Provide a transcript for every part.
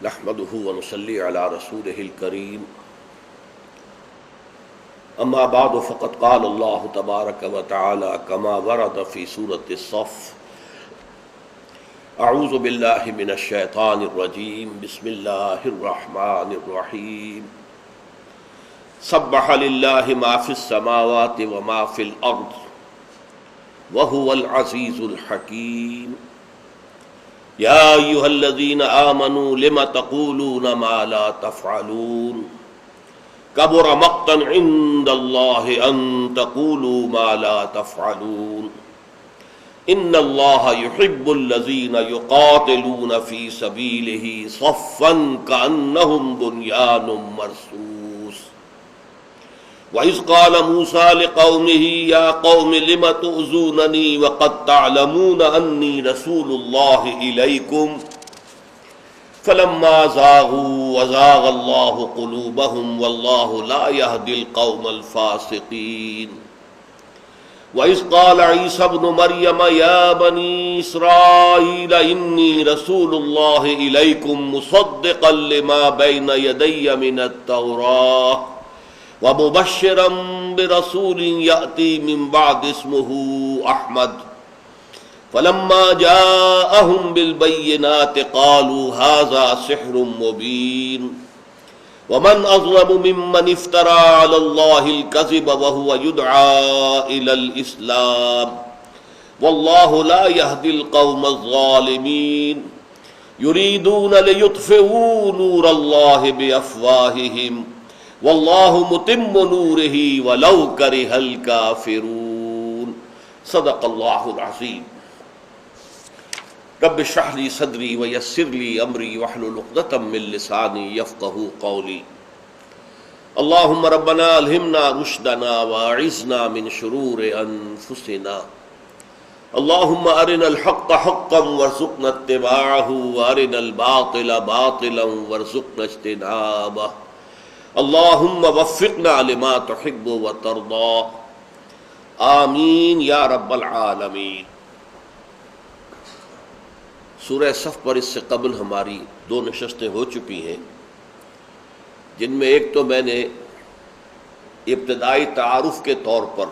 نحمده ونصلي على رسوله الكريم اما بعد فقد قال الله تبارك وتعالى كما ورد في سورة الصف اعوذ بالله من الشيطان الرجيم بسم الله الرحمن الرحيم سبح لله ما في السماوات وما في الأرض وهو العزيز الحكيم يا أيها الذين آمنوا لم تقولون ما لا تفعلون كبر مقتا عند الله أن تقولوا ما لا تفعلون إن الله يحب الذين يقاتلون في سبيله صفا كأنهم بنيان مرصوص وَإِذْ قَالَ مُوسَىٰ لِقَوْمِهِ يَا قَوْمِ لِمَ تُؤْذُونَنِي وَقَدْ تَعْلَمُونَ أَنِّي رَسُولُ اللَّهِ إِلَيْكُمْ فَلَمَّا زَاغُوا وَزَاغَ اللَّهُ قُلُوبَهُمْ وَاللَّهُ لَا يَهْدِي الْقَوْمَ الْفَاسِقِينَ وَإِذْ قَالَ عِيسَى ابْنُ مَرْيَمَ يَا بَنِي إِسْرَائِيلَ إِنِّي رَسُولُ اللَّهِ إِلَيْكُمْ مُصَدِّقًا لِمَا بَيْنَ يَدَيَّ مِنَ التَّوْرَاةِ وَمُبَشِّرًا بِرَسُولٍ يَأْتِي مِن بَعْدِ اسْمُهُ أَحْمَدُ فَلَمَّا جَاءَهُم بِالْبَيِّنَاتِ قَالُوا هَٰذَا سِحْرٌ مُّبِينٌ وَمَنْ أَظْلَمُ مِمَّنِ افْتَرَىٰ عَلَى اللَّهِ الْكَذِبَ وَهُوَ يُدْعَىٰ إِلَى الْإِسْلَامِ وَاللَّهُ لَا يَهْدِي الْقَوْمَ الظَّالِمِينَ يُرِيدُونَ لِيُطْفِئُوا نُورَ اللَّهِ بِأَفْوَاهِهِمْ واللہ متم نورہ ولو کرہ الکافرون صدق اللہ العظیم رب اشرح لي صدری ویسر لي امری واحلل عقدۃ من لسانی یفقہوا قولی اللہم ربنا الہمنا رشدنا واعذنا من شرور انفسنا اللہم ارنا الحق حقا وارزقنا اتباعہ وارنا الباطل باطلا وارزقنا اجتنابہ اللہم وفقنا لما تحب وترضى آمین یا رب العالمین۔ سورہ صف پر اس سے قبل ہماری 2 نشستیں ہو چکی ہیں، جن میں ایک تو میں نے ابتدائی تعارف کے طور پر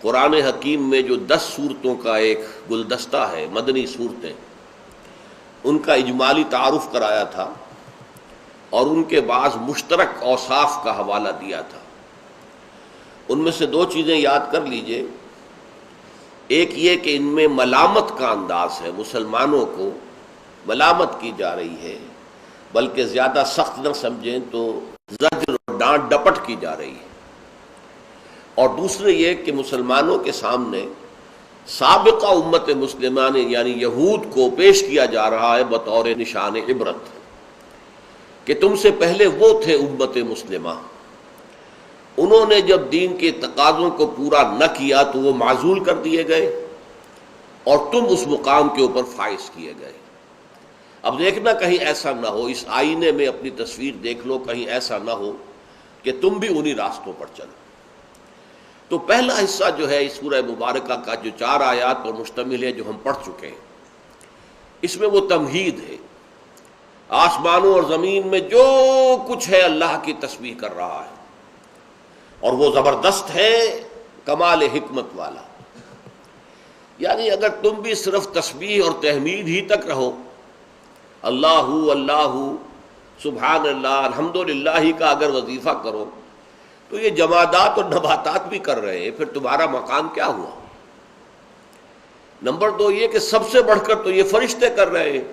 قرآن حکیم میں جو 10 سورتوں کا ایک گلدستہ ہے، مدنی صورتیں، ان کا اجمالی تعارف کرایا تھا اور ان کے بعض مشترک اوصاف کا حوالہ دیا تھا۔ ان میں سے 2 چیزیں یاد کر لیجئے۔ ایک یہ کہ ان میں ملامت کا انداز ہے، مسلمانوں کو ملامت کی جا رہی ہے، بلکہ زیادہ سخت نہ سمجھیں تو زجر اور ڈانٹ ڈپٹ کی جا رہی ہے۔ اور دوسرے یہ کہ مسلمانوں کے سامنے سابقہ امت مسلمہ یعنی یہود کو پیش کیا جا رہا ہے بطور نشان عبرت کہ تم سے پہلے وہ تھے امت مسلمہ، انہوں نے جب دین کے تقاضوں کو پورا نہ کیا تو وہ معزول کر دیے گئے اور تم اس مقام کے اوپر فائز کیے گئے۔ اب دیکھنا کہیں ایسا نہ ہو، اس آئینے میں اپنی تصویر دیکھ لو، کہیں ایسا نہ ہو کہ تم بھی انہی راستوں پر چلو۔ تو پہلا حصہ جو ہے اس سورہ مبارکہ کا، جو 4 آیات پر مشتمل ہے، جو ہم پڑھ چکے ہیں، اس میں وہ تمہید ہے۔ آسمانوں اور زمین میں جو کچھ ہے اللہ کی تسبیح کر رہا ہے، اور وہ زبردست ہے، کمال حکمت والا۔ یعنی اگر تم بھی صرف تسبیح اور تحمید ہی تک رہو، اللہ اللہ سبحان اللہ الحمدللہ ہی کا اگر وظیفہ کرو، تو یہ جمادات اور نباتات بھی کر رہے ہیں، پھر تمہارا مقام کیا ہوا؟ نمبر 2 یہ کہ سب سے بڑھ کر تو یہ فرشتے کر رہے ہیں۔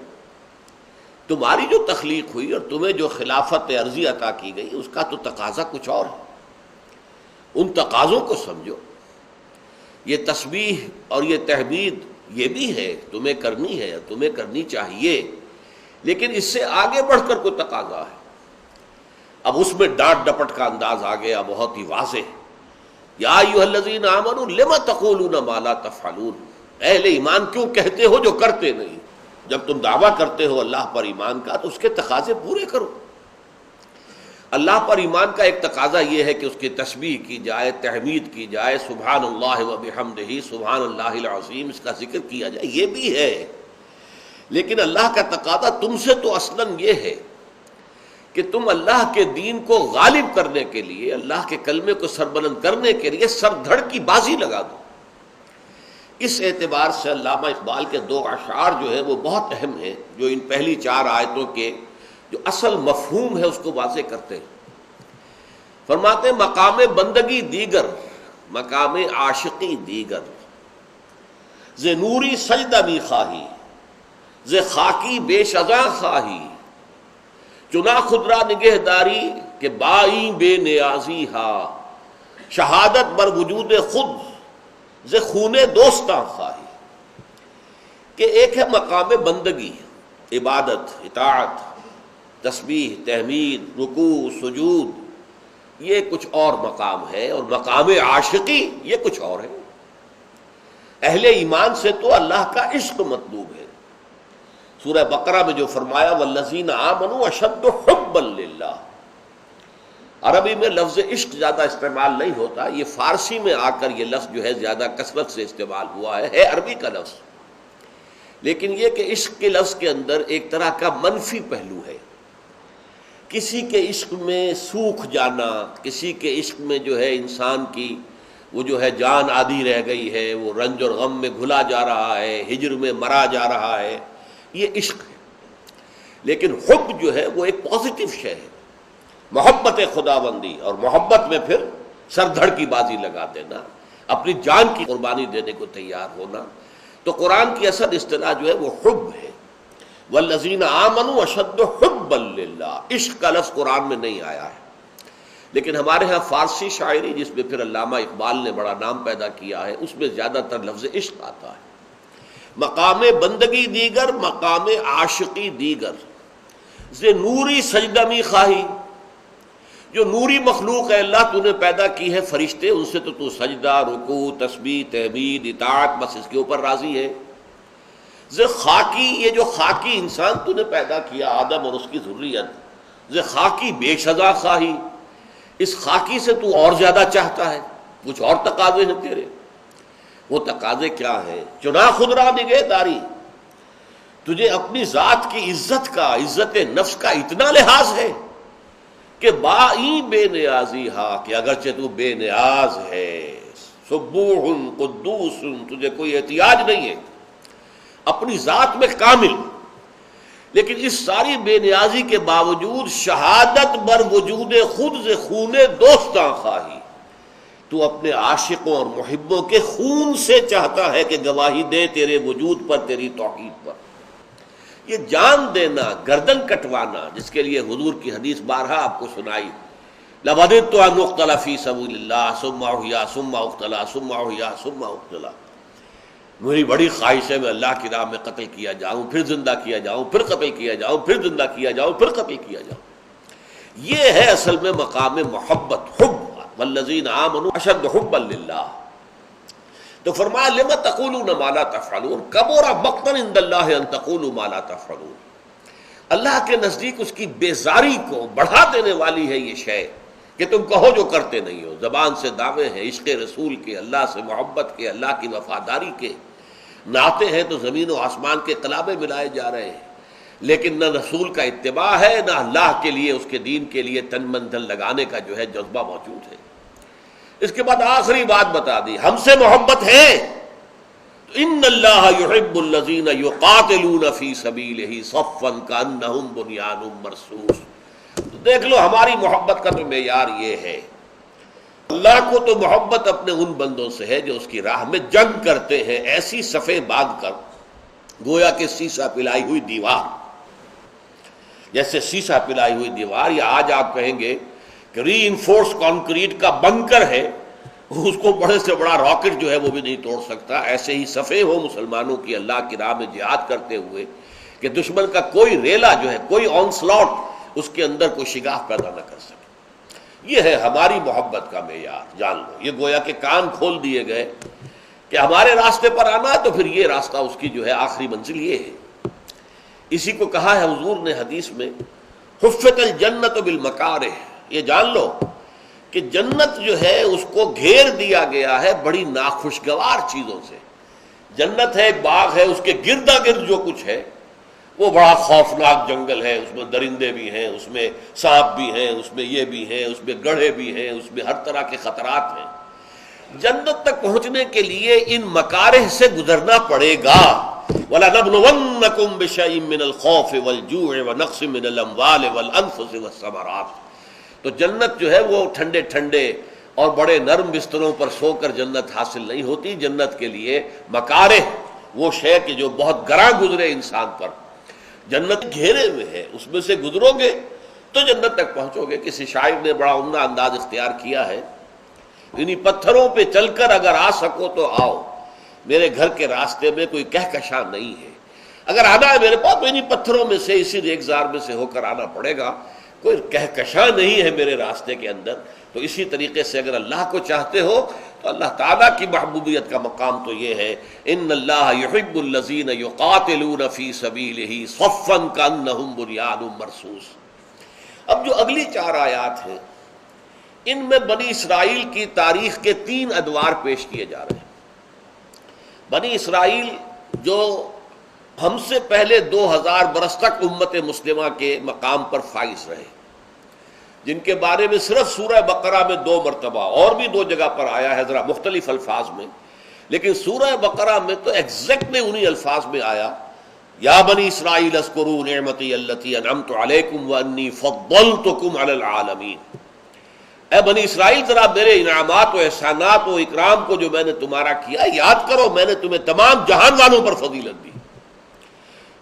تمہاری جو تخلیق ہوئی اور تمہیں جو خلافت عرضی عطا کی گئی، اس کا تو تقاضا کچھ اور ہے۔ ان تقاضوں کو سمجھو۔ یہ تسبیح اور یہ تحمید یہ بھی ہے، تمہیں کرنی ہے، تمہیں کرنی چاہیے، لیکن اس سے آگے بڑھ کر کوئی تقاضا ہے۔ اب اس میں ڈانٹ ڈپٹ کا انداز آ گیا، بہت ہی واضح۔ یا ایھا الذین آمنوا لم تقولون ما لا تفعلون، اہل ایمان کیوں کہتے ہو جو کرتے نہیں؟ جب تم دعویٰ کرتے ہو اللہ پر ایمان کا تو اس کے تقاضے پورے کرو۔ اللہ پر ایمان کا ایک تقاضا یہ ہے کہ اس کی تسبیح کی جائے، تحمید کی جائے، سبحان اللہ و بحمدہ، سبحان اللہ العظیم، اس کا ذکر کیا جائے، یہ بھی ہے۔ لیکن اللہ کا تقاضا تم سے تو اصلاً یہ ہے کہ تم اللہ کے دین کو غالب کرنے کے لیے، اللہ کے کلمے کو سربلند کرنے کے لیے سر دھڑ کی بازی لگا دو۔ اس اعتبار سے علامہ اقبال کے دو اشعار جو ہیں وہ بہت اہم ہیں، جو ان پہلی 4 آیتوں کے جو اصل مفہوم ہے اس کو واضح کرتے ہیں۔ فرماتے ہیں مقام بندگی دیگر، مقام عاشقی دیگر، ز نوری سجدہ می خواہی، ز خاکی بے شزاں خواہی، چنا خود را نگہداری کہ بائی بے نیازی ہا، شہادت بر وجود خود ز خون دوستاں خواہی۔ کہ ایک ہے مقام بندگی، عبادت، اطاعت، تسبیح، تحمید، رکوع، سجود، یہ کچھ اور مقام ہے، اور مقام عاشقی یہ کچھ اور ہے۔ اہل ایمان سے تو اللہ کا عشق مطلوب ہے۔ سورہ بقرہ میں جو فرمایا والذین آمنوا اشد حبا للہ، عربی میں لفظ عشق زیادہ استعمال نہیں ہوتا، یہ فارسی میں آ کر یہ لفظ جو ہے زیادہ کثرت سے استعمال ہوا ہے عربی کا لفظ، لیکن یہ کہ عشق کے لفظ کے اندر ایک طرح کا منفی پہلو ہے۔ کسی کے عشق میں سوکھ جانا، کسی کے عشق میں جو ہے انسان کی وہ جو ہے جان آدھی رہ گئی ہے، وہ رنج اور غم میں گھلا جا رہا ہے، ہجر میں مرا جا رہا ہے، یہ عشق ہے۔ لیکن حب جو ہے وہ ایک پازیٹیو شے ہے، محبت خداوندی، اور محبت میں پھر سر دھڑ کی بازی لگا دینا، اپنی جان کی قربانی دینے کو تیار ہونا۔ تو قرآن کی اصل اصطلاح جو ہے وہ حب ہے۔ والذین آمنوا اشد حبا للہ، عشق کا لفظ قرآن میں نہیں آیا ہے، لیکن ہمارے ہاں فارسی شاعری جس میں پھر علامہ اقبال نے بڑا نام پیدا کیا ہے، اس میں زیادہ تر لفظ عشق آتا ہے۔ مقام بندگی دیگر، مقام عاشقی دیگر، ز نوری سجدہ می خواہی، جو نوری مخلوق ہے اللہ تو نے پیدا کی ہے، فرشتے، ان سے تو سجدہ، رکوع، تسبیح، تحمید، اطاعت، بس اس کے اوپر راضی ہے۔ ز خاکی، یہ جو خاکی انسان تو نے پیدا کیا، آدم اور اس کی ذریت، ز خاکی بے شزا خواہی، اس خاکی سے تو اور زیادہ چاہتا ہے، کچھ اور تقاضے ہیں تیرے۔ وہ تقاضے کیا ہیں؟ چنا خود را نگہداری، تجھے اپنی ذات کی عزت کا، عزت نفس کا اتنا لحاظ ہے کہ بائی بے نیازی ہا، کہ اگرچہ تو بے نیاز ہے، سبوح قدوس، تجھے کوئی احتیاج نہیں ہے، اپنی ذات میں کامل، لیکن اس ساری بے نیازی کے باوجود شہادت بر وجود خود ز خون دوستاں خواہی، تو اپنے عاشقوں اور محبوں کے خون سے چاہتا ہے کہ گواہی دے تیرے وجود پر، تیری توحید پر۔ یہ جان دینا، گردن کٹوانا، جس کے لیے حضور کی حدیث بارہا آپ کو سنائی، لَوَدِدتُّ أَنْ أُقْتَلَ فِي سَبِيلِ اللَّهِ ثُمَّ أُحْيَا ثُمَّ أُقْتَلَ ثُمَّ أُحْيَا ثُمَّ أُقْتَلَ، میری بڑی خواہش ہے میں اللہ کی راہ میں قتل کیا جاؤں، پھر زندہ کیا جاؤں، پھر قتل کیا جاؤں، پھر زندہ کیا جاؤں، پھر قتل کیا جاؤں۔ یہ ہے اصل میں مقام محبت، حب، والذین آمنوا اشد حبا للہ۔ تو فرمایا لم تقولون ما لا تفعلون، کبر مقتا عند اللہ ان تقولوا ما لا تفعلون۔ اللہ کے نزدیک اس کی بیزاری کو بڑھا دینے والی ہے یہ شے کہ تم کہو جو کرتے نہیں ہو۔ زبان سے دعوے ہیں عشق رسول کے، اللہ سے محبت کے، اللہ کی وفاداری کے، نعتیں ہیں تو زمین و آسمان کے قلابے ملائے جا رہے ہیں، لیکن نہ رسول کا اتباع ہے، نہ اللہ کے لیے، اس کے دین کے لیے تن من دھن لگانے کا جو ہے جذبہ موجود ہے۔ اس کے بعد آخری بات بتا دی، ہم سے محبت ہے تو ان اللہ یحب الذین یقاتلون فی سبیلہ صفا کانہم بنیان مرصوص۔ تو دیکھ لو ہماری محبت کا تو معیار یہ ہے، اللہ کو تو محبت اپنے ان بندوں سے ہے جو اس کی راہ میں جنگ کرتے ہیں، ایسی صفیں باندھ کر گویا کہ سیسا پلائی ہوئی دیوار، جیسے سیسا پلائی ہوئی دیوار، یا آج آپ کہیں گے کہ ری انفورس کانکریٹ کا بنکر ہے، اس کو بڑے سے بڑا راکٹ جو ہے وہ بھی نہیں توڑ سکتا۔ ایسے ہی صفیں ہو مسلمانوں کی اللہ کی راہ میں جہاد کرتے ہوئے کہ دشمن کا کوئی ریلا جو ہے، کوئی آن سلاٹ اس کے اندر کوئی شگاف پیدا نہ کر سکے۔ یہ ہے ہماری محبت کا معیار، جان لو۔ یہ گویا کہ کان کھول دیے گئے کہ ہمارے راستے پر آنا ہے تو پھر یہ راستہ اس کی جو ہے آخری منزل یہ ہے۔ اسی کو کہا ہے حضور نے حدیث میں، حفت الجنت بالمکارہ، یہ جان لو کہ جنت جو ہے اس کو گھیر دیا گیا ہے بڑی ناخوشگوار چیزوں سے۔ جنت ہے، ایک باغ ہے، اس کے گردا گرد جو کچھ ہے وہ بڑا خوفناک جنگل ہے، اس میں درندے بھی ہیں، اس میں سانپ بھی ہیں، اس میں یہ بھی ہیں، اس میں گڑھے بھی ہیں، اس میں ہر طرح کے خطرات ہیں۔ جنت تک پہنچنے کے لیے ان مکارہ سے گزرنا پڑے گا۔ وَلَنَبْلُوَنَّكُمْ بِشَيْءٍ مِّنَ الْخَوْفِ وَالْجُوعِ وَنَقْصٍ مِّنَ الْأَمْوَالِ وَالْأَنفُسِ وَالثَّمَرَاتِ۔ تو جنت جو ہے وہ ٹھنڈے ٹھنڈے اور بڑے نرم بستروں پر سو کر جنت حاصل نہیں ہوتی۔ جنت کے لیے مکارہ، وہ شے کہ جو بہت گراں گزرے انسان پر، جنت گھیرے ہوئے ہے، اس میں سے گزرو گے تو جنت تک پہنچو گے۔ کسی شاعر نے بڑا عمدہ انداز اختیار کیا ہے، انہی پتھروں پہ چل کر اگر آ سکو تو آؤ، میرے گھر کے راستے میں کوئی کہکشاں نہیں ہے۔ اگر آنا ہے میرے پاس تو انہی پتھروں میں سے، اسی ریگزار میں سے ہو کر آنا پڑے گا، کوئی کہکشاں نہیں ہے میرے راستے کے اندر۔ تو اسی طریقے سے اگر اللہ کو چاہتے ہو تو اللہ تعالیٰ کی محبوبیت کا مقام تو یہ ہے، ان اللہ یحب الذین یقاتلون فی سبیلہ صفا کانہم بنیان مرصوص۔ اب جو اگلی 4 آیات ہیں، ان میں بنی اسرائیل کی تاریخ کے 3 ادوار پیش کیے جا رہے ہیں۔ بنی اسرائیل جو ہم سے پہلے 2000 برس تک امت مسلمہ کے مقام پر فائز رہے، جن کے بارے میں صرف سورہ بقرہ میں 2 مرتبہ، اور بھی 2 جگہ پر آیا ہے ذرا مختلف الفاظ میں، لیکن سورہ بقرہ میں تو ایگزیکٹلی انہی الفاظ میں آیا، یا بنی اسرائیل اذکروا نعمتی التی انعمت علیکم وانی فضلتکم علی العالمین۔ اے بنی اسرائیل ذرا میرے انعامات و احسانات و اکرام کو جو میں نے تمہارا کیا یاد کرو، میں نے تمہیں تمام جہان والوں پر فضیلت دی۔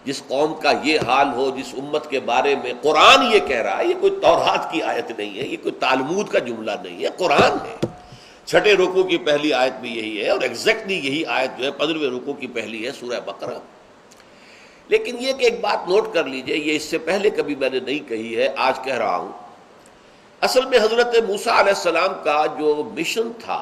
جس قوم کا یہ حال ہو، جس امت کے بارے میں قرآن یہ کہہ رہا ہے، یہ کوئی تورات کی آیت نہیں ہے، یہ کوئی تالمود کا جملہ نہیں ہے، قرآن ہے۔ 6 رکوع کی پہلی آیت بھی یہی ہے، اور ایگزیکٹلی یہی آیت جو ہے 15ویں رکوع کی پہلی ہے سورہ بقرہ۔ لیکن یہ کہ ایک بات نوٹ کر لیجئے، یہ اس سے پہلے کبھی میں نے نہیں کہی ہے، آج کہہ رہا ہوں۔ اصل میں حضرت موسیٰ علیہ السلام کا جو مشن تھا،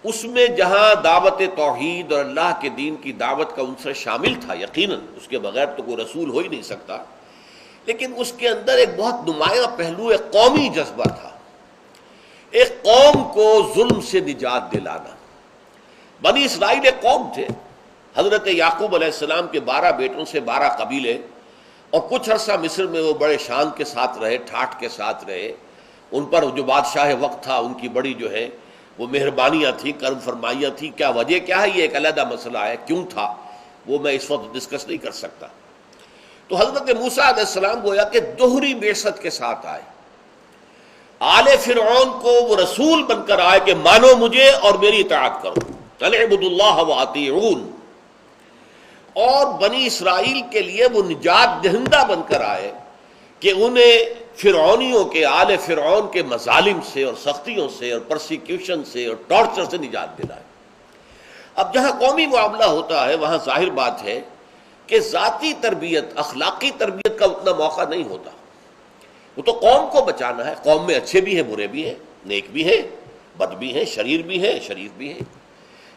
اس میں جہاں دعوت توحید اور اللہ کے دین کی دعوت کا عنصر شامل تھا، یقیناً اس کے بغیر تو کوئی رسول ہو ہی نہیں سکتا، لیکن اس کے اندر ایک بہت نمایاں پہلو ایک قومی جذبہ تھا، ایک قوم کو ظلم سے نجات دلانا۔ بنی اسرائیل ایک قوم تھے، حضرت یعقوب علیہ السلام کے 12 بیٹوں سے 12 قبیلے، اور کچھ عرصہ مصر میں وہ بڑے شان کے ساتھ رہے، ٹھاٹھ کے ساتھ رہے، ان پر جو بادشاہ وقت تھا ان کی بڑی جو ہے وہ مہربانیاں تھیں، کرم فرمائیاں تھیں۔ کیا وجہ کیا ہے یہ ایک علیحدہ مسئلہ ہے، کیوں تھا وہ میں اس وقت ڈسکس نہیں کر سکتا۔ تو حضرت موسیٰ علیہ السلام گویا کہ دوہری بعثت کے ساتھ آئے، آل فرعون کو وہ رسول بن کر آئے کہ مانو مجھے اور میری اطاعت کرو، اعبدوا اللہ واطیعون، اور بنی اسرائیل کے لیے وہ نجات دہندہ بن کر آئے کہ انہیں فرعونیوں کے، آل فرعون کے مظالم سے اور سختیوں سے اور پرسیکیوشن سے اور ٹارچر سے نجات دلائے۔ اب جہاں قومی معاملہ ہوتا ہے وہاں ظاہر بات ہے کہ ذاتی تربیت، اخلاقی تربیت کا اتنا موقع نہیں ہوتا، وہ تو قوم کو بچانا ہے۔ قوم میں اچھے بھی ہیں، برے بھی ہیں، نیک بھی ہیں، بد بھی ہیں، شریر بھی ہیں، شریف بھی ہیں۔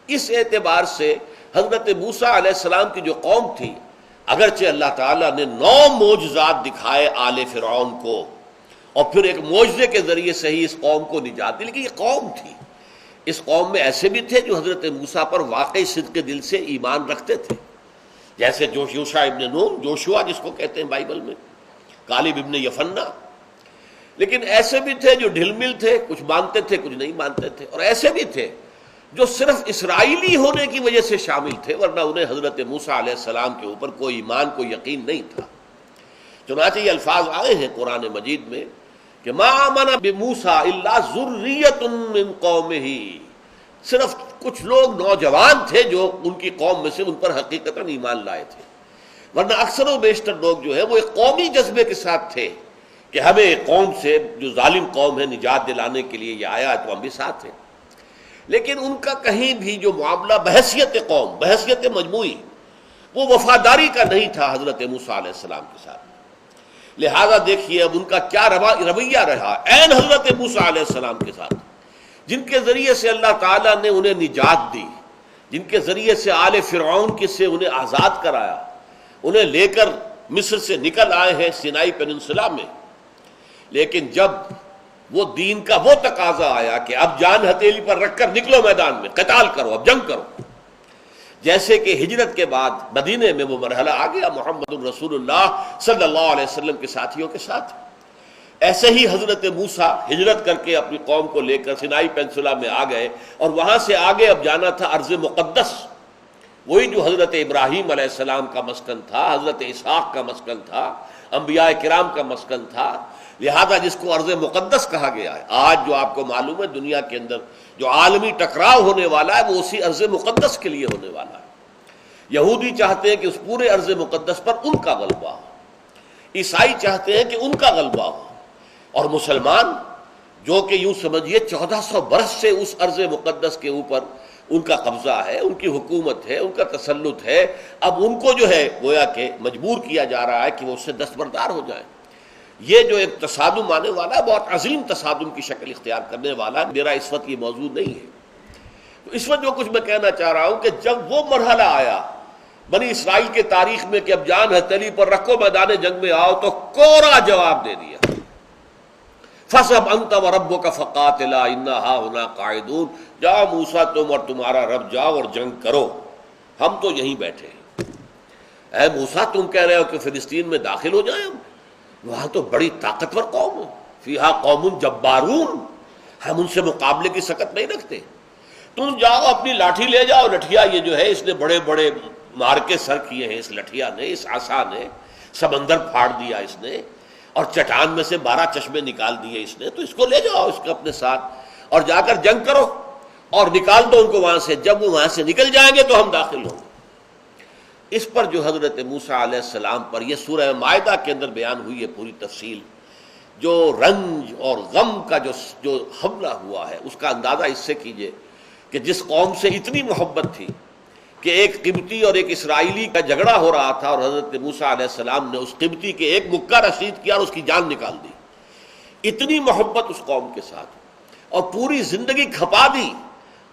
اس اعتبار سے حضرت موسیٰ علیہ السلام کی جو قوم تھی، اگرچہ اللہ تعالیٰ نے 9 معجزات دکھائے آل فرعون کو، اور پھر ایک معجزے کے ذریعے سے ہی اس قوم کو نجات دی، لیکن یہ قوم تھی۔ اس قوم میں ایسے بھی تھے جو حضرت موسیٰ پر واقعی صدق دل سے ایمان رکھتے تھے، جیسے یوشع ابن نون، جوشوا جس کو کہتے ہیں بائبل میں، کالب ابن یفنہ۔ لیکن ایسے بھی تھے جو ڈھل مل تھے، کچھ مانتے تھے کچھ نہیں مانتے تھے، اور ایسے بھی تھے جو صرف اسرائیلی ہونے کی وجہ سے شامل تھے، ورنہ انہیں حضرت موسیٰ علیہ السلام کے اوپر کوئی ایمان، کوئی یقین نہیں تھا۔ چنانچہ یہ الفاظ آئے ہیں قرآن مجید میں کہ ما آمن بموسیٰ الا ذریۃ من قومہ، صرف کچھ لوگ نوجوان تھے جو ان کی قوم میں سے ان پر حقیقتاً ایمان لائے تھے، ورنہ اکثر و بیشتر لوگ جو ہے وہ ایک قومی جذبے کے ساتھ تھے کہ ہمیں قوم سے، جو ظالم قوم ہے، نجات دلانے کے لیے یہ آیا تو ہم بھی ساتھ ہیں۔ لیکن ان کا کہیں بھی جو معاملہ بحیثیت قوم، بحیثیت مجموعی، وہ وفاداری کا نہیں تھا حضرت موسیٰ علیہ السلام کے ساتھ۔ لہذا دیکھیے اب ان کا کیا رویہ رہا عین حضرت موسیٰ علیہ السلام کے ساتھ، جن کے ذریعے سے اللہ تعالیٰ نے انہیں نجات دی، جن کے ذریعے سے آل فرعون کی سے انہیں آزاد کرایا، انہیں لے کر مصر سے نکل آئے ہیں سینائی پیننسلا میں۔ لیکن جب وہ دین کا وہ تقاضا آیا کہ اب جان ہتھیلی پر رکھ کر نکلو میدان میں، قتال کرو، اب جنگ کرو، جیسے کہ ہجرت کے بعد مدینے میں وہ مرحلہ آ گیا محمد الرسول اللہ صلی اللہ علیہ وسلم کے ساتھیوں کے ساتھ، ایسے ہی حضرت موسیٰ ہجرت کر کے اپنی قوم کو لے کر سینائی پینسولا میں آ گئے، اور وہاں سے آگے اب جانا تھا ارض مقدس، وہی جو حضرت ابراہیم علیہ السلام کا مسکن تھا، حضرت اسحاق کا مسکن تھا، انبیاء کرام کا مسکن تھا، لہذا جس کو ارض مقدس کہا گیا ہے۔ آج جو آپ کو معلوم ہے دنیا کے اندر جو عالمی ٹکراؤ ہونے والا ہے وہ اسی ارض مقدس کے لیے ہونے والا ہے۔ یہودی چاہتے ہیں کہ اس پورے ارض مقدس پر ان کا غلبہ ہو، عیسائی چاہتے ہیں کہ ان کا غلبہ ہو، اور مسلمان جو کہ یوں سمجھیے 1400 برس سے اس ارض مقدس کے اوپر ان کا قبضہ ہے، ان کی حکومت ہے، ان کا تسلط ہے، اب ان کو جو ہے گویا کہ مجبور کیا جا رہا ہے کہ وہ اس سے دستبردار ہو جائیں۔ یہ جو ایک تصادم آنے والا ہے بہت عظیم تصادم کی شکل اختیار کرنے والا ہے۔ میرا اس وقت یہ موضوع نہیں ہے، تو اس وقت جو کچھ میں کہنا چاہ رہا ہوں کہ جب وہ مرحلہ آیا بنی اسرائیل کے تاریخ میں کہ اب جان ہتھیلی پر رکھو، میدان جنگ میں آؤ، تو کوڑا جواب دے دیا، فَاذْهَبْ أَنْتَ وَرَبُّكَ فَقَاتِلَا إِنَّا هَاهُنَا قَاعِدُونَ، جاؤ موسیٰ تم اور تمہارا رب جاؤ اور جنگ کرو، ہم تو یہیں بیٹھے ہیں۔ اے موسیٰ تم کہہ رہے ہو کہ فلسطین میں داخل ہو جائیں، ہم وہاں تو بڑی طاقتور قوم ہے، فیہا قوم جبارون، ہم ان سے مقابلے کی سکت نہیں رکھتے، تم جاؤ اپنی لاٹھی لے جاؤ۔ لٹھیا یہ جو ہے اس نے بڑے بڑے مار کے سر کیے ہیں، اس لٹھیا نے، اس عصا نے سمندر پھاڑ دیا اس نے، اور چٹان میں سے 12 چشمے نکال دیے اس نے، تو اس کو لے جاؤ اس کو اپنے ساتھ اور جا کر جنگ کرو اور نکال دو ان کو وہاں سے، جب وہ وہاں سے نکل جائیں گے تو ہم داخل ہوں گے۔ اس پر جو حضرت موسیٰ علیہ السلام پر یہ سورہ مائدہ کے اندر بیان ہوئی ہے پوری تفصیل، جو رنج اور غم کا جو حملہ ہوا ہے اس کا اندازہ اس سے کیجئے کہ جس قوم سے اتنی محبت تھی کہ ایک قبطی اور ایک اسرائیلی کا جھگڑا ہو رہا تھا، اور حضرت موسیٰ علیہ السلام نے اس قبطی کے ایک مکہ رشید کیا اور اس کی جان نکال دی، اتنی محبت اس قوم کے ساتھ، اور پوری زندگی کھپا دی،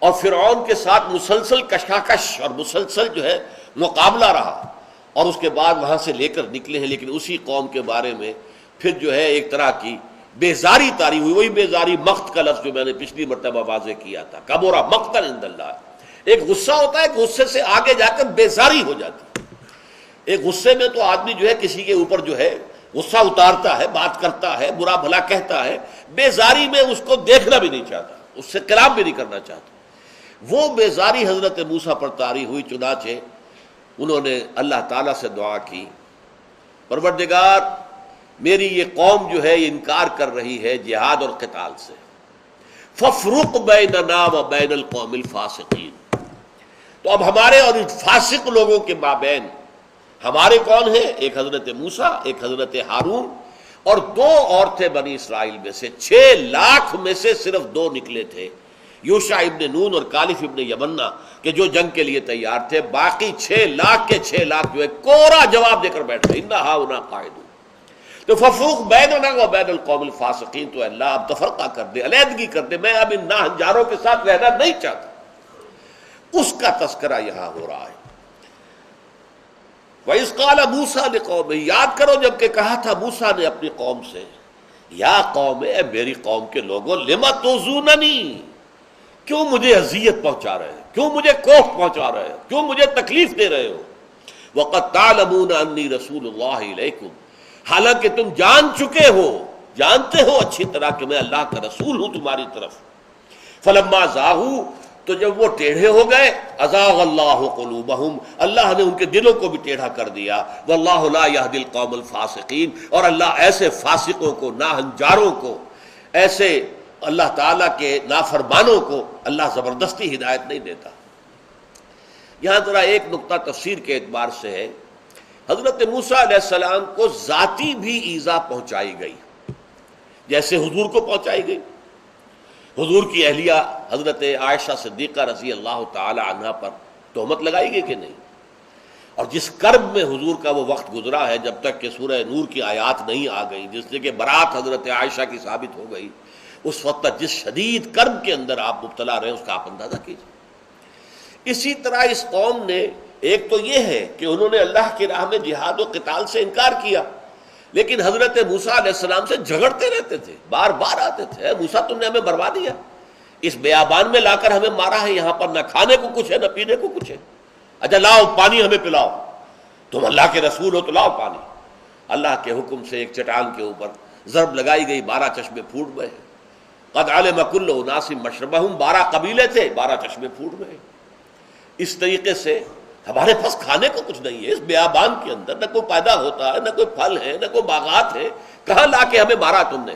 اور فرعون کے ساتھ مسلسل کشاکش اور مسلسل جو ہے مقابلہ رہا، اور اس کے بعد وہاں سے لے کر نکلے ہیں۔ لیکن اسی قوم کے بارے میں پھر جو ہے ایک طرح کی بیزاری طاری ہوئی، وہی بیزاری مقت کا لفظ جو میں نے پچھلی مرتبہ واضح کیا تھا، کبرا مقتا عند اللہ، ایک غصہ ہوتا ہے، غصے سے آگے جا کر بیزاری ہو جاتی ہے۔ ایک غصے میں تو آدمی جو ہے کسی کے اوپر جو ہے غصہ اتارتا ہے، بات کرتا ہے، برا بھلا کہتا ہے، بیزاری میں اس کو دیکھنا بھی نہیں چاہتا، اس سے کلام بھی نہیں کرنا چاہتا۔ وہ بیزاری حضرت موسیٰ پر طاری ہوئی، چنانچہ انہوں نے اللہ تعالیٰ سے دعا کی، پروردگار میری یہ قوم جو ہے یہ انکار کر رہی ہے جہاد اور قتال سے، فَافْرُقْ بَيْنَنَا وَبَيْنَ الْقَوْمِ الْفَاسِقِينَ، تو اب ہمارے اور ان فاسق لوگوں کے مابین ہمارے کون ہیں؟ ایک حضرت موسیٰ، ایک حضرت ہارون، اور 2 عورتیں بنی اسرائیل میں سے، 6 لاکھ میں سے صرف 2 نکلے تھے، یوشع ابن نون اور کالف ابن یمنہ، کہ جو جنگ کے لیے تیار تھے، باقی 6 لاکھ کے 6 لاکھ جو ہے کوڑا جواب دے کر بیٹھ گئے، اِنَّا ہَاؤْنَا قَاعِدُونَ۔ تو فَافْرُقْ بَيْنَنَا وَبَيْنَ الْقَوْمِ الْفَاسِقِينَ، تو اللہ اب تفرقہ کر دے، علیحدگی کر دے، میں اب ان ناہنجاروں کے ساتھ رہنا نہیں چاہتا۔ اس کا تذکرہ یہاں ہو رہا ہے۔ وَإِذْ قَالَ مُوسَىٰ لِقَوْمِهِ، یاد کرو جب کہ کہا تھا موسیٰ نے اپنی قوم سے، یا قوم، اے میری قوم کے لوگوں، لِمَ تُؤْذُونَنِی، کیوں مجھے اذیت پہنچا رہے ہو، کیوں مجھے کوفت پہنچا رہے ہو، کیوں مجھے تکلیف دے رہے ہو، وَقَدْ تَعْلَمُونَ أَنِّي رَسُولُ اللَّهِ إِلَيْكُمْ، حالانکہ تم جان چکے ہو، جانتے ہو اچھی طرح کہ میں اللہ کا رسول ہوں تمہاری طرف۔ فَلَمَّا زَاغُوا، تو جب وہ ٹیڑھے ہو گئے، اَزَاغَ اللَّهُ قُلُوبَهُمْ، اللہ نے ان کے دلوں کو بھی ٹیڑھا کر دیا، وَاللَّهُ لَا يَهْدِي الْقَوْمَ الْفَاسِقِينَ، اور اللہ ایسے فاسقوں کو، ناہنجاروں کو، ایسے اللہ تعالیٰ کے نافرمانوں کو اللہ زبردستی ہدایت نہیں دیتا۔ یہاں ذرا ایک نقطہ تفسیر کے اعتبار سے ہے، حضرت موسیٰ علیہ السلام کو ذاتی بھی ایذا پہنچائی گئی جیسے حضور کو پہنچائی گئی۔ حضور کی اہلیہ حضرت عائشہ صدیقہ رضی اللہ تعالی عنہا پر تہمت لگائی گئی کہ نہیں، اور جس کرب میں حضور کا وہ وقت گزرا ہے جب تک کہ سورہ نور کی آیات نہیں آ گئی، جس سے کہ برات حضرت عائشہ کی ثابت ہو گئی، اس وقت تک جس شدید کرب کے اندر آپ مبتلا رہے اس کا آپ اندازہ کیجیے۔ اسی طرح اس قوم نے، ایک تو یہ ہے کہ انہوں نے اللہ کی راہ میں جہاد و قتال سے انکار کیا، لیکن حضرت موسیٰ علیہ السلام سے جھگڑتے رہتے تھے، بار بار آتے تھے، اے موسیٰ تم نے ہمیں بروا دیا، اس بیابان میں لا کر ہمیں مارا ہے، یہاں پر نہ کھانے کو کچھ ہے نہ پینے کو کچھ ہے، اچھا لاؤ پانی ہمیں پلاؤ، تم اللہ کے رسول ہو تو لاؤ پانی۔ اللہ کے حکم سے ایک چٹان کے اوپر ضرب لگائی گئی، 12 چشمے پھوٹ گئے۔ قد علم کل اناس مشربہم، 12 قبیلے تھے، 12 چشمے پھوٹ گئے۔ اس طریقے سے ہمارے پاس کھانے کو کچھ نہیں ہے، اس بیابان کے اندر نہ کوئی پیدا ہوتا ہے، نہ کوئی پھل ہے، نہ کوئی باغات ہے، کہاں لا کے ہمیں مارا تم نے؟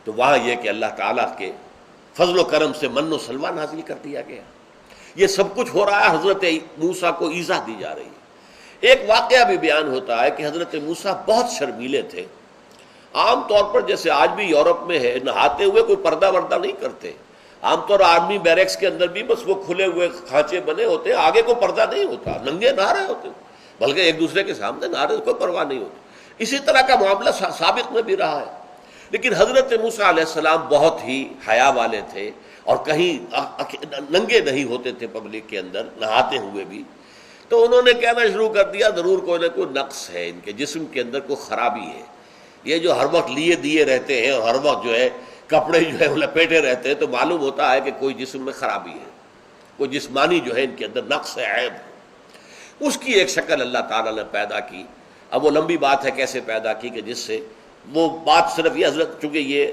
تو وہاں یہ کہ اللہ تعالیٰ کے فضل و کرم سے من و سلوہ نازل کر دیا گیا۔ یہ سب کچھ ہو رہا ہے، حضرت موسیٰ کو ایذا دی جا رہی ہے۔ ایک واقعہ بھی بیان ہوتا ہے کہ حضرت موسیٰ بہت شرمیلے تھے۔ عام طور پر جیسے آج بھی یورپ میں ہے، نہاتے ہوئے کوئی پردہ وردہ نہیں کرتے، عام طور آرمی بیریکس کے اندر بھی بس وہ کھلے ہوئے کھانچے بنے ہوتے ہیں، آگے کوئی پردہ نہیں ہوتا، ننگے نہا رہے ہوتے، بلکہ ایک دوسرے کے سامنے نہا رہے، کوئی پرواہ نہیں ہوتی۔ اسی طرح کا معاملہ سابق میں بھی رہا ہے۔ لیکن حضرت موسیٰ علیہ السلام بہت ہی حیا والے تھے اور کہیں ننگے نہیں ہوتے تھے پبلک کے اندر نہاتے ہوئے بھی۔ تو انہوں نے کہنا شروع کر دیا ضرور کوئی نہ کوئی نقص ہے، ان کے جسم کے اندر کوئی خرابی ہے، یہ جو ہر وقت لیے دیے رہتے ہیں اور ہر وقت جو ہے کپڑے جو ہے وہ لپیٹے رہتے ہیں، تو معلوم ہوتا ہے کہ کوئی جسم میں خرابی ہے، کوئی جسمانی جو ہے ان کے اندر نقص ہے، عیب ہے۔ اس کی ایک شکل اللہ تعالیٰ نے پیدا کی۔ اب وہ لمبی بات ہے کیسے پیدا کی، کہ جس سے وہ بات صرف یہ حضرت، چونکہ یہ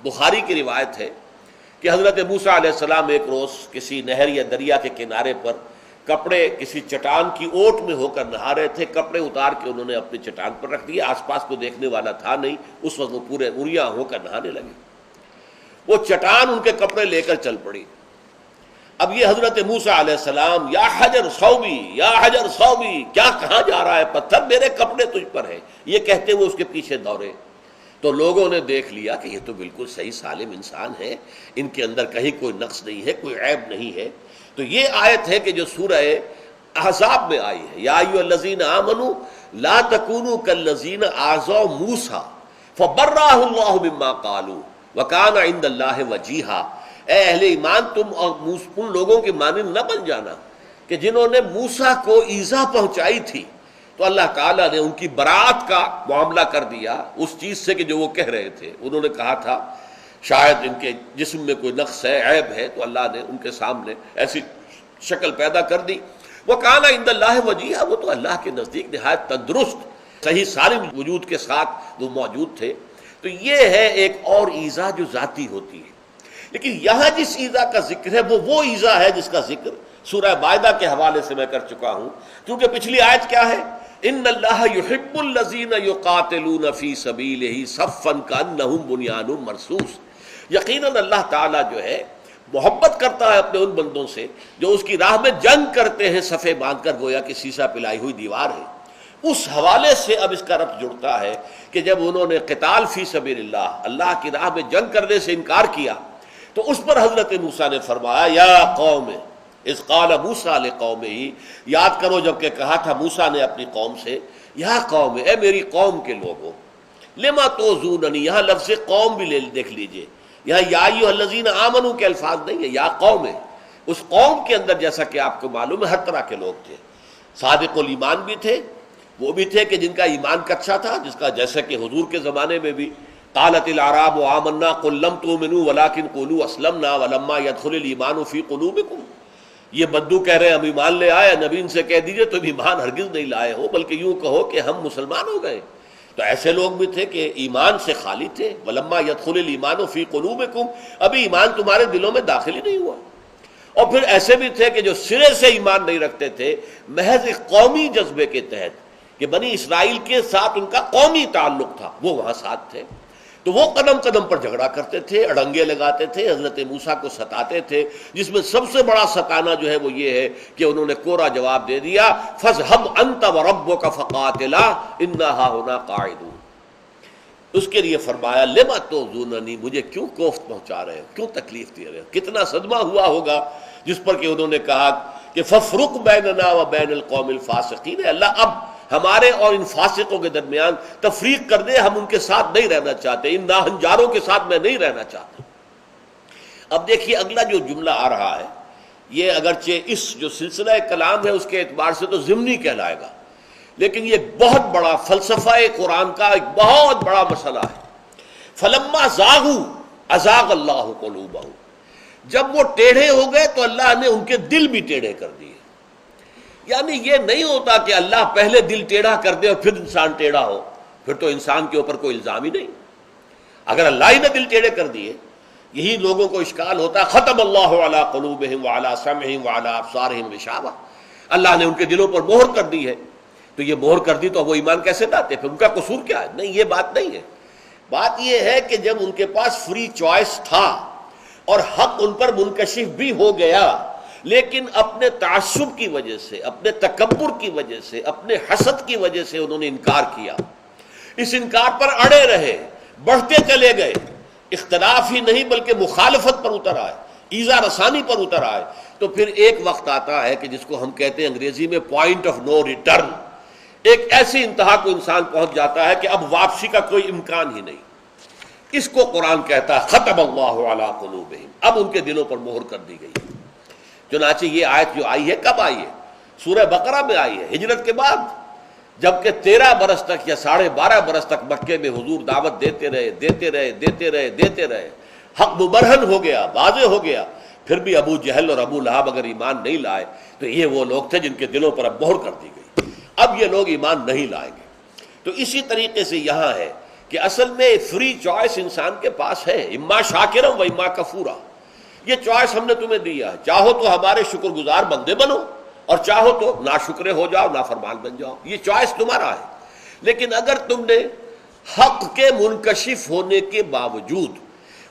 بخاری کی روایت ہے کہ حضرت موسیٰ علیہ السلام ایک روز کسی نہر یا دریا کے کنارے پر کپڑے کسی چٹان کی اوٹ میں ہو کر نہا رہے تھے، کپڑے اتار کے انہوں نے اپنی چٹان پر رکھ دیے، آس پاس کو دیکھنے والا تھا نہیں، اس وقت وہ پورے اریاں ہو کر نہانے لگے۔ وہ چٹان ان کے کپڑے لے کر چل پڑی۔ اب یہ حضرت موسیٰ علیہ السلام، یا حجر صوبی یا حجر صوبی، کیا کہاں جا رہا ہے پتھر، میرے کپڑے تجھ پر ہیں، یہ کہتے ہوئے اس کے پیچھے دوڑے۔ تو لوگوں نے دیکھ لیا کہ یہ تو بالکل صحیح سالم انسان ہے، ان کے اندر کہیں کوئی نقص نہیں ہے، کوئی عیب نہیں ہے۔ تو یہ آیت ہے کہ جو سورہ احزاب میں آئی ہے، یا ایھا الذین آمنوا لا تکونوا کالذین آذوا موسیٰ فبرأہ اللہ مما قالوا وکان عند اللہ وجیہا۔ اے اہل ایمان، تم ان لوگوں کے مانند نہ بن جانا کہ جنہوں نے موسیٰ کو ایذا پہنچائی تھی، تو اللہ تعالیٰ نے ان کی برات کا معاملہ کر دیا اس چیز سے کہ جو وہ کہہ رہے تھے۔ انہوں نے کہا تھا شاید ان کے جسم میں کوئی نقص ہے، عیب ہے، تو اللہ نے ان کے سامنے ایسی شکل پیدا کر دی۔ وَكَانَ عِندَ اللَّهِ وَجِيهًا، وہ تو اللہ کے نزدیک نہایت تندرست صحیح سالم وجود کے ساتھ وہ موجود تھے۔ تو یہ ہے ایک اور ایذا جو ذاتی ہوتی ہے۔ لیکن یہاں جس ایذا کا ذکر ہے وہ ایذا ہے جس کا ذکر سورہ مائدہ کے حوالے سے میں کر چکا ہوں، کیونکہ پچھلی آیت کیا ہے، ان اللہ یحب الذین یقاتلون فی سبیلہ صفا کانہم بنیان مرصوص۔ یقیناً اللہ تعالیٰ جو ہے محبت کرتا ہے اپنے ان بندوں سے جو اس کی راہ میں جنگ کرتے ہیں، صفے باندھ کر گویا کہ سیسا پلائی ہوئی دیوار ہے۔ اس حوالے سے اب اس کا ربط جڑتا ہے کہ جب انہوں نے قتال فی سبیل اللہ کی راہ میں جنگ کرنے سے انکار کیا، تو اس پر حضرت موسیٰ نے فرمایا یا قوم اذ قال موسیٰ لقومہ، یاد کرو جب کہ کہا تھا موسیٰ نے اپنی قوم سے، یا قوم، اے میری قوم کے لوگوں، لما توزوننی، یہاں لفظ قوم بھی دیکھ لیجئے، یہاں یا ایھا الذین آمنوا کے الفاظ نہیں ہے، یا قوم ہے۔ اس قوم کے اندر جیسا کہ آپ کو معلوم ہے ہر طرح کے لوگ تھے، صادق الایمان بھی تھے، وہ بھی تھے کہ جن کا ایمان کچا تھا، جس کا جیسا کہ حضور کے زمانے میں بھی قالت الاعراب آمنا قل لم تؤمنوا ولکن قولوا اسلمنا ولما يدخل الايمان في قلوبكم۔ یہ بدو کہہ رہے ہیں ہم ایمان لے آئے، نبی ان سے کہہ دیجئے تم ایمان ہرگز نہیں لائے ہو، بلکہ یوں کہو کہ ہم مسلمان ہو گئے۔ تو ایسے لوگ بھی تھے کہ ایمان سے خالی تھے، ولما يدخل الايمان في قلوبكم، ابھی ایمان تمہارے دلوں میں داخل ہی نہیں ہوا۔ اور پھر ایسے بھی تھے کہ جو سرے سے ایمان نہیں رکھتے تھے، محض ایک قومی جذبے کے تحت کہ بنی اسرائیل کے ساتھ ان کا قومی تعلق تھا، وہ وہاں ساتھ تھے۔ تو وہ قدم قدم پر جھگڑا کرتے تھے، اڑنگے لگاتے تھے، حضرت موسیٰ کو ستاتے تھے، جس میں سب سے بڑا ستانا جو ہے وہ یہ ہے کہ انہوں نے کوڑا جواب دے دیا، فَاذْهَبْ أَنْتَ وَرَبُّكَ فَقَاتِلَا إِنَّا هَاهُنَا قَاعِدُونَ۔ اس کے لیے فرمایا لِمَ تُؤْذُونَنِی، مجھے کیوں کوفت پہنچا رہے ہو، کیوں تکلیف دے رہے ہو۔ کتنا صدمہ ہوا ہوگا جس پر کہ انہوں نے کہا کہ فَافْرُقْ بَيْنَنَا وَبَيْنَ الْقَوْمِ الْفَاسِقِينَ، اللہ اب ہمارے اور ان فاسقوں کے درمیان تفریق کر دے، ہم ان کے ساتھ نہیں رہنا چاہتے، ان ناہنجاروں کے ساتھ میں نہیں رہنا چاہتا۔ اب دیکھیے اگلا جو جملہ آ رہا ہے، یہ اگرچہ اس جو سلسلہ کلام ہے اس کے اعتبار سے تو ضمنی کہلائے گا، لیکن یہ بہت بڑا فلسفہ قرآن کا ایک بہت بڑا مسئلہ ہے۔ فلما زاغوا ازاغ اللہ قلوبہم، جب وہ ٹیڑھے ہو گئے تو اللہ نے ان کے دل بھی ٹیڑھے کر دیے۔ یعنی یہ نہیں ہوتا کہ اللہ پہلے دل ٹیڑھا کر دے اور پھر انسان ٹیڑھا ہو، پھر تو انسان کے اوپر کوئی الزام ہی نہیں۔ اگر اللہ ہی نے دل ٹیڑھے کر دیے، یہی لوگوں کو اشکال ہوتا ہے، ختم اللہ علی قلوبہم وعلی سمعہم وعلی ابصارہم غشاوہ، اللہ نے ان کے دلوں پر مہر کر دی ہے، تو یہ مہر کر دی تو وہ ایمان کیسے لاتے؟ پھر ان کا قصور کیا ہے؟ نہیں، یہ بات نہیں ہے۔ بات یہ ہے کہ جب ان کے پاس فری چوائس تھا اور حق ان پر منکشف بھی ہو گیا، لیکن اپنے تعصب کی وجہ سے، اپنے تکبر کی وجہ سے، اپنے حسد کی وجہ سے انہوں نے انکار کیا، اس انکار پر اڑے رہے، بڑھتے چلے گئے، اختلاف ہی نہیں بلکہ مخالفت پر اتر آئے، ایذا رسانی پر اتر آئے، تو پھر ایک وقت آتا ہے کہ جس کو ہم کہتے ہیں انگریزی میں پوائنٹ آف نو ریٹرن، ایک ایسی انتہا کو انسان پہنچ جاتا ہے کہ اب واپسی کا کوئی امکان ہی نہیں۔ اس کو قرآن کہتا ہے ختم اللہ علی قلوبہم، اب ان کے دلوں پر مہر کر دی گئی۔ چنانچہ یہ آیت جو آئی ہے کب آئی ہے؟ سورہ بقرہ میں آئی ہے، ہجرت کے بعد، جبکہ 13 برس تک یا 12.5 برس تک مکے میں حضور دعوت دیتے رہے، حق مبرہن ہو گیا، واضح ہو گیا، پھر بھی ابو جہل اور ابو لہب اگر ایمان نہیں لائے تو یہ وہ لوگ تھے جن کے دلوں پر اب مہر کر دی گئی، اب یہ لوگ ایمان نہیں لائیں گے۔ تو اسی طریقے سے یہاں ہے کہ اصل میں فری چوائس انسان کے پاس ہے، اما شاکرا و اما کفورا، یہ چوائس ہم نے تمہیں دیا ہے، چاہو تو ہمارے شکر گزار بندے بنو اور چاہو تو ناشکرے ہو جاؤ، نافرمان بن جاؤ، یہ چوائس تمہارا ہے۔ لیکن اگر تم نے حق کے منکشف ہونے کے باوجود،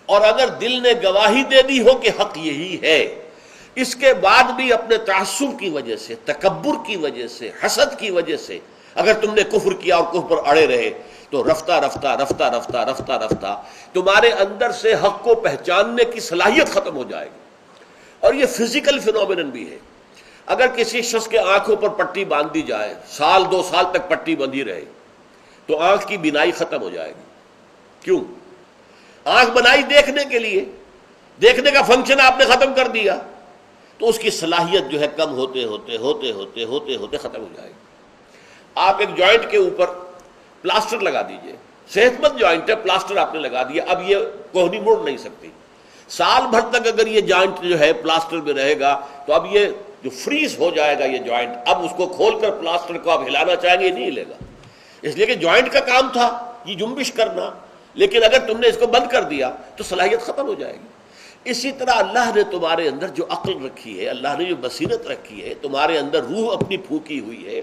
اور اگر دل نے گواہی دے دی ہو کہ حق یہی ہے، اس کے بعد بھی اپنے تعصب کی وجہ سے، تکبر کی وجہ سے، حسد کی وجہ سے اگر تم نے کفر کیا اور کفر پر اڑے رہے، تو رفتہ رفتہ تمہارے اندر سے حق کو پہچاننے کی صلاحیت ختم ہو جائے گی۔ اور یہ فزیکل فینومینن بھی ہے۔ اگر کسی شخص کے آنکھوں پر پٹی باندھ دی جائے، 2 سال تک پٹی بندھی رہے، تو آنکھ کی بینائی ختم ہو جائے گی۔ کیوں؟ آنکھ بنائی دیکھنے کے لیے، دیکھنے کا فنکشن آپ نے ختم کر دیا، تو اس کی صلاحیت جو ہے کم ہوتے ہوتے ختم ہو جائے گی۔ آپ ایک جوائنٹ کے اوپر پلاسٹر لگا دیجئے، صحت مند جوائنٹ ہے، پلاسٹر آپ نے لگا دیا، اب یہ کوہنی مڑ نہیں سکتی، سال بھر تک اگر یہ جوائنٹ جو ہے پلاسٹر میں رہے گا تو اب یہ جو فریز ہو جائے گا یہ جوائنٹ، اب اس کو کھول کر پلاسٹر کو آپ ہلانا چاہیں گے یہ نہیں ہلے گا، اس لیے کہ جوائنٹ کا کام تھا یہ جنبش کرنا، لیکن اگر تم نے اس کو بند کر دیا تو صلاحیت ختم ہو جائے گی۔ اسی طرح اللہ نے تمہارے اندر جو عقل رکھی ہے، اللہ نے جو بصیرت رکھی ہے، تمہارے اندر روح اپنی پھونکی ہوئی ہے،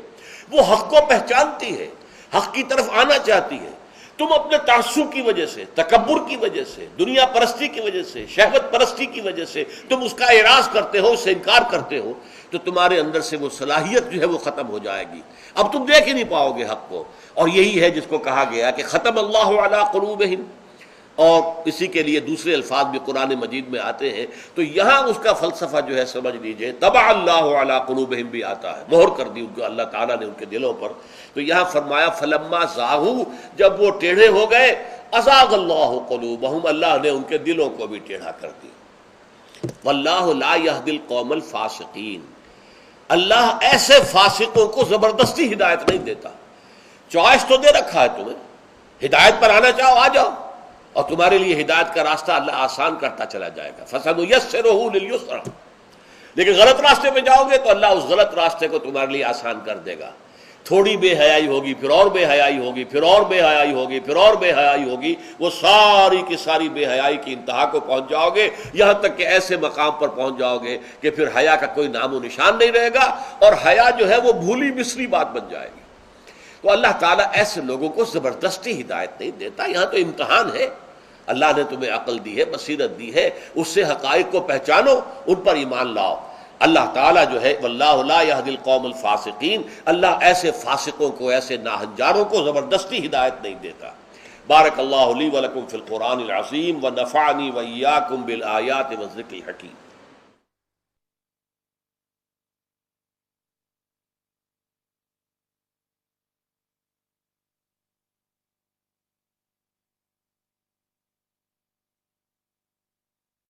وہ حق کو پہچانتی ہے، حق کی طرف آنا چاہتی ہے۔ تم اپنے تعصب کی وجہ سے، تکبر کی وجہ سے، دنیا پرستی کی وجہ سے، شہوت پرستی کی وجہ سے تم اس کا اعراض کرتے ہو، اس سے انکار کرتے ہو، تو تمہارے اندر سے وہ صلاحیت جو ہے وہ ختم ہو جائے گی، اب تم دیکھ ہی نہیں پاؤ گے حق کو۔ اور یہی ہے جس کو کہا گیا کہ ختم اللہ علی قلوبہم، اور اسی کے لیے دوسرے الفاظ بھی قرآن مجید میں آتے ہیں، تو یہاں اس کا فلسفہ جو ہے سمجھ لیجئے، طبع اللہ علی قلوبہم بھی آتا ہے، مہر کر دی ان کو اللہ تعالیٰ نے ان کے دلوں پر۔ تو یہاں فرمایا فلما زاغوا، جب وہ ٹیڑھے ہو گئے، ازاغ اللہ قلوبہم، اللہ نے ان کے دلوں کو بھی ٹیڑھا کر دیا۔ واللہ لا یہدی القوم الفاسقین، اللہ ایسے فاسقوں کو زبردستی ہدایت نہیں دیتا، چوائس تو دے رکھا ہے تمہیں، ہدایت پر آنا چاہو آ جاؤ، اور تمہارے لیے ہدایت کا راستہ اللہ آسان کرتا چلا جائے گا، فَسَنُيَسِّرُهُ لِلْيُسْرَىٰ، لیکن غلط راستے پہ جاؤ گے تو اللہ اس غلط راستے کو تمہارے لیے آسان کر دے گا۔ تھوڑی بے حیائی ہوگی، پھر اور بے حیائی ہوگی، پھر اور بے حیائی ہوگی، پھر اور بے حیائی ہوگی، وہ ساری کی ساری بے حیائی کی انتہا کو پہنچ جاؤ گے، یہاں تک کہ ایسے مقام پر پہنچ جاؤ گے کہ پھر حیا کا کوئی نام و نشان نہیں رہے گا، اور حیا جو ہے وہ بھولی بسری بات بن جائے گی۔ تو اللہ تعالیٰ ایسے لوگوں کو زبردستی ہدایت نہیں دیتا، یہاں تو امتحان ہے، اللہ نے تمہیں عقل دی ہے، بصیرت دی ہے، اس سے حقائق کو پہچانو، ان پر ایمان لاؤ۔ اللہ تعالیٰ جو ہے واللہ لا یہدی القوم الفاسقین، اللہ ایسے فاسقوں کو، ایسے ناہنجاروں کو زبردستی ہدایت نہیں دیتا۔ بارک اللہ لی ولکم فی القرآن العظیم ونفعنی وإیاکم بالآیات والذکر الحکیم۔